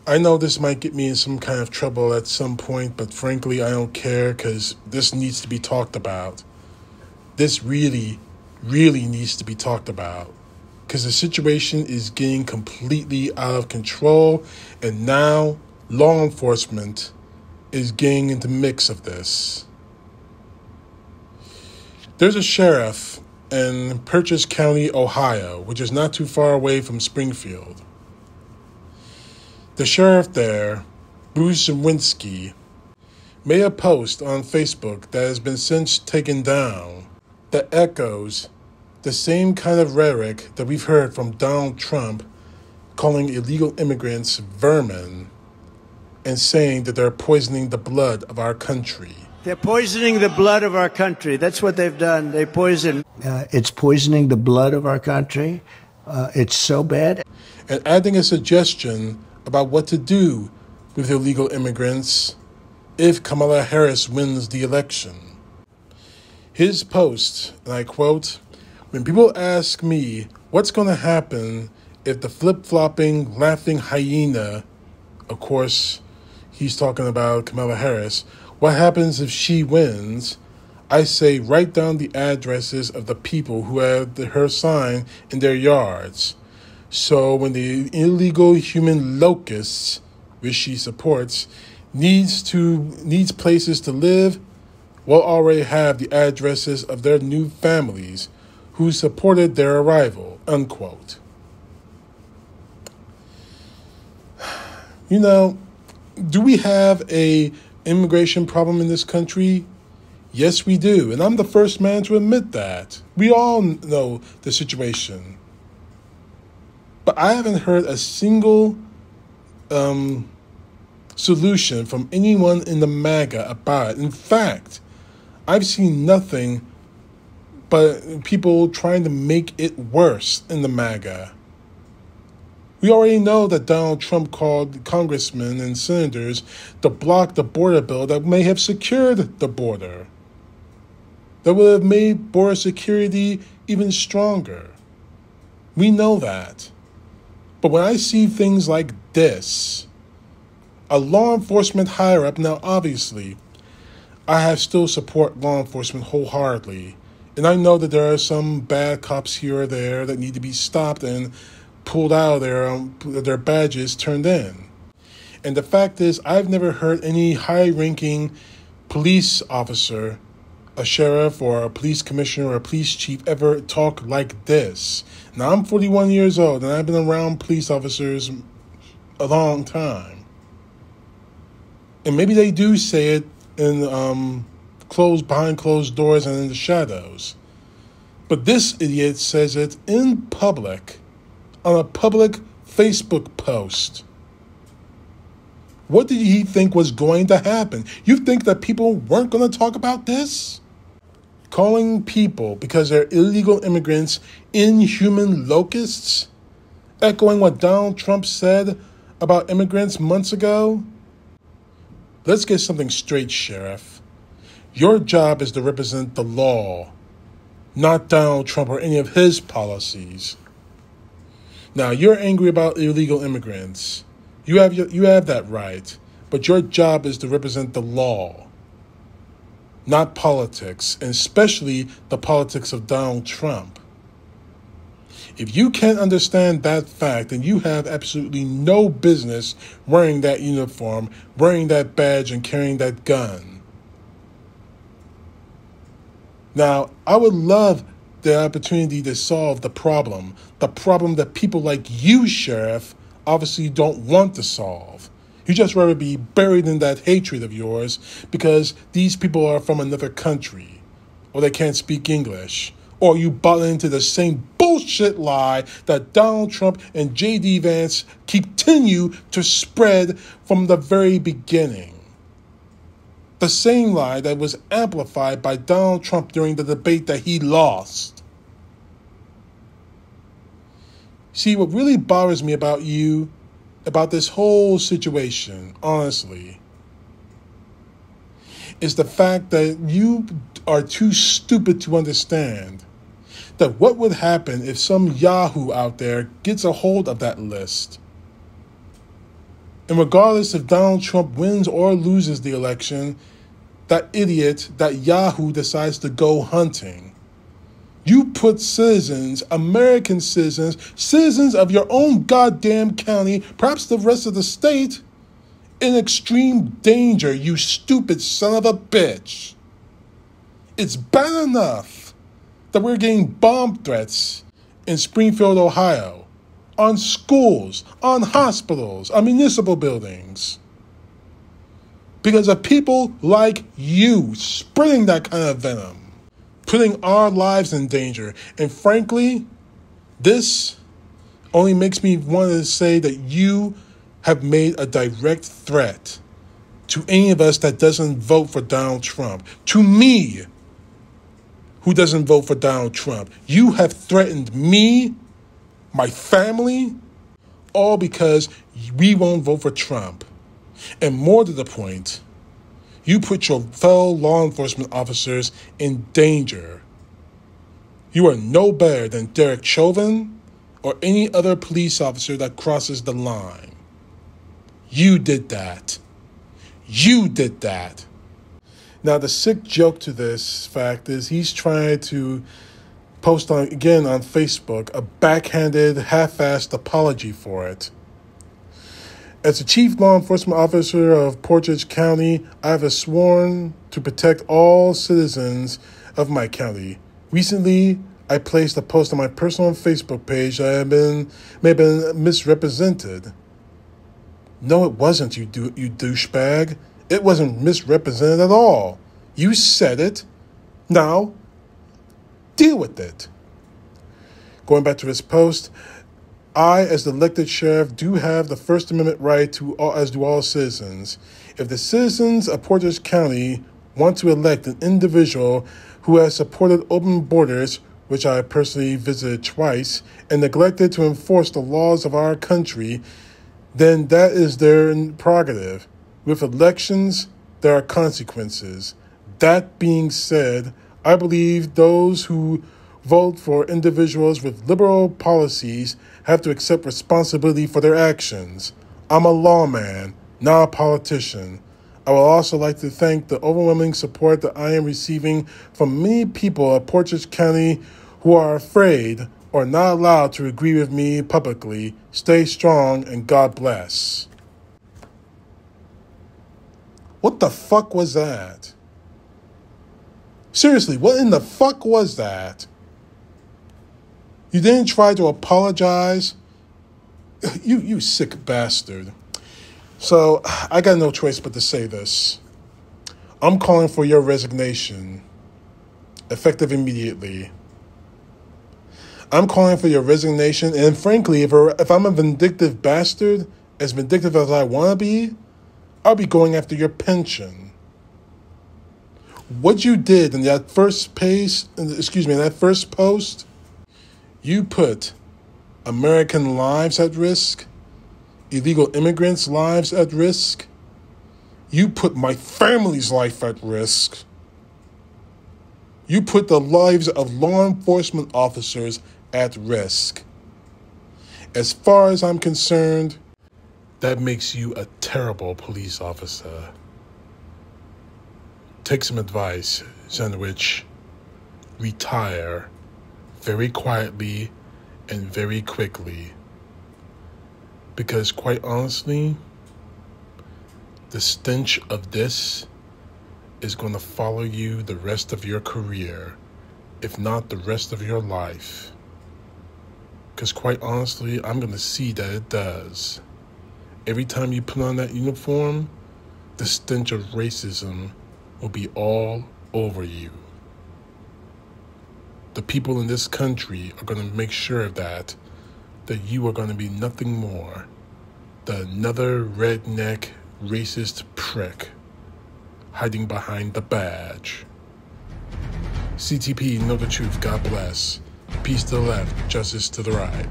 I know this might get me in some kind of trouble at some point, but frankly, I don't care because this needs to be talked about. This really, really needs to be talked about because the situation is getting completely out of control, and now law enforcement is getting into the mix of this. There's a sheriff in Portage County, Ohio, which is not too far away from Springfield. The sheriff there, Bruce Zuchowski, made a post on Facebook that has been since taken down that echoes the same kind of rhetoric that we've heard from Donald Trump calling illegal immigrants vermin and saying that they're poisoning the blood of our country. They're poisoning the blood of our country. That's what they've done. They poison. It's poisoning the blood of our country. It's so bad. And adding a suggestion about what to do with illegal immigrants if Kamala Harris wins the election. His post, and I quote, "When people ask me what's going to happen if the flip-flopping, laughing hyena," of course, he's talking about Kamala Harris, "what happens if she wins?" I say write down the addresses of the people who have her sign in their yards. So when the illegal human locusts, which she supports, needs places to live, we'll already have the addresses of their new families who supported their arrival, unquote. You know, do we have a immigration problem in this country? Yes, we do. And I'm the first man to admit that. We all know the situation. But I haven't heard a single solution from anyone in the MAGA about it. In fact, I've seen nothing but people trying to make it worse in the MAGA. We already know that Donald Trump called congressmen and senators to block the border bill that may have secured the border, that would have made border security even stronger. We know that. But when I see things like this, a law enforcement higher-up, now obviously, I have still support law enforcement wholeheartedly. And I know that there are some bad cops here or there that need to be stopped and pulled out of their badges turned in. And the fact is, I've never heard any high-ranking police officer, a sheriff or a police commissioner or a police chief ever talk like this. Now, I'm 41 years old, and I've been around police officers a long time. And maybe they do say it in behind closed doors and in the shadows. But this idiot says it in public, on a public Facebook post. What did he think was going to happen? You think that people weren't going to talk about this? Calling people, because they're illegal immigrants, inhuman locusts? Echoing what Donald Trump said about immigrants months ago? Let's get something straight, Sheriff. Your job is to represent the law, not Donald Trump or any of his policies. Now, you're angry about illegal immigrants. You have that right, but your job is to represent the law, not politics, and especially the politics of Donald Trump. If you can't understand that fact, then you have absolutely no business wearing that uniform, wearing that badge, and carrying that gun. Now, I would love the opportunity to solve the problem that people like you, Sheriff, obviously don't want to solve. You just rather be buried in that hatred of yours because these people are from another country, or they can't speak English, or you bought into the same bullshit lie that Donald Trump and J.D. Vance continue to spread from the very beginning. The same lie that was amplified by Donald Trump during the debate that he lost. See, what really bothers me about you, about this whole situation, honestly, is the fact that you are too stupid to understand that what would happen if some Yahoo out there gets a hold of that list. And regardless if Donald Trump wins or loses the election, that idiot, that Yahoo decides to go hunting. You put citizens, American citizens, citizens of your own goddamn county, perhaps the rest of the state, in extreme danger, you stupid son of a bitch. It's bad enough that we're getting bomb threats in Springfield, Ohio, on schools, on hospitals, on municipal buildings, because of people like you spreading that kind of venom, putting our lives in danger. And frankly, this only makes me want to say that you have made a direct threat to any of us that doesn't vote for Donald Trump. To me, who doesn't vote for Donald Trump. You have threatened me, my family, all because we won't vote for Trump. And more to the point, you put your fellow law enforcement officers in danger. You are no better than Derek Chauvin or any other police officer that crosses the line. You did that. You did that. Now, the sick joke to this fact is he's trying to post on Facebook a backhanded, half-assed apology for it. As the chief law enforcement officer of Portage County, I have sworn to protect all citizens of my county. Recently, I placed a post on my personal Facebook page that may have been misrepresented. No, it wasn't, you douchebag. It wasn't misrepresented at all. You said it. Now, deal with it. Going back to his post, I, as the elected sheriff, do have the First Amendment right as do all citizens. If the citizens of Portage County want to elect an individual who has supported open borders, which I personally visited twice, and neglected to enforce the laws of our country, then that is their prerogative. With elections, there are consequences. That being said, I believe those who vote for individuals with liberal policies have to accept responsibility for their actions. I'm a lawman, not a politician. I would also like to thank the overwhelming support that I am receiving from many people at Portage County who are afraid or not allowed to agree with me publicly. Stay strong and God bless. What the fuck was that? Seriously, what in the fuck was that? You didn't try to apologize? You sick bastard. So, I got no choice but to say this. I'm calling for your resignation, effective immediately. I'm calling for your resignation, and frankly, if I'm a vindictive bastard, as vindictive as I want to be, I'll be going after your pension. What you did in that first post, you put American lives at risk, illegal immigrants' lives at risk. You put my family's life at risk. You put the lives of law enforcement officers at risk. As far as I'm concerned, that makes you a terrible police officer. Take some advice, Sandwich. Retire very quietly and very quickly. Because quite honestly, the stench of this is going to follow you the rest of your career, if not the rest of your life. Because quite honestly, I'm going to see that it does. Every time you put on that uniform, the stench of racism will be all over you. The people in this country are going to make sure of that you are going to be nothing more than another redneck racist prick hiding behind the badge. CTP, know the truth. God bless. Peace to the left, justice to the right.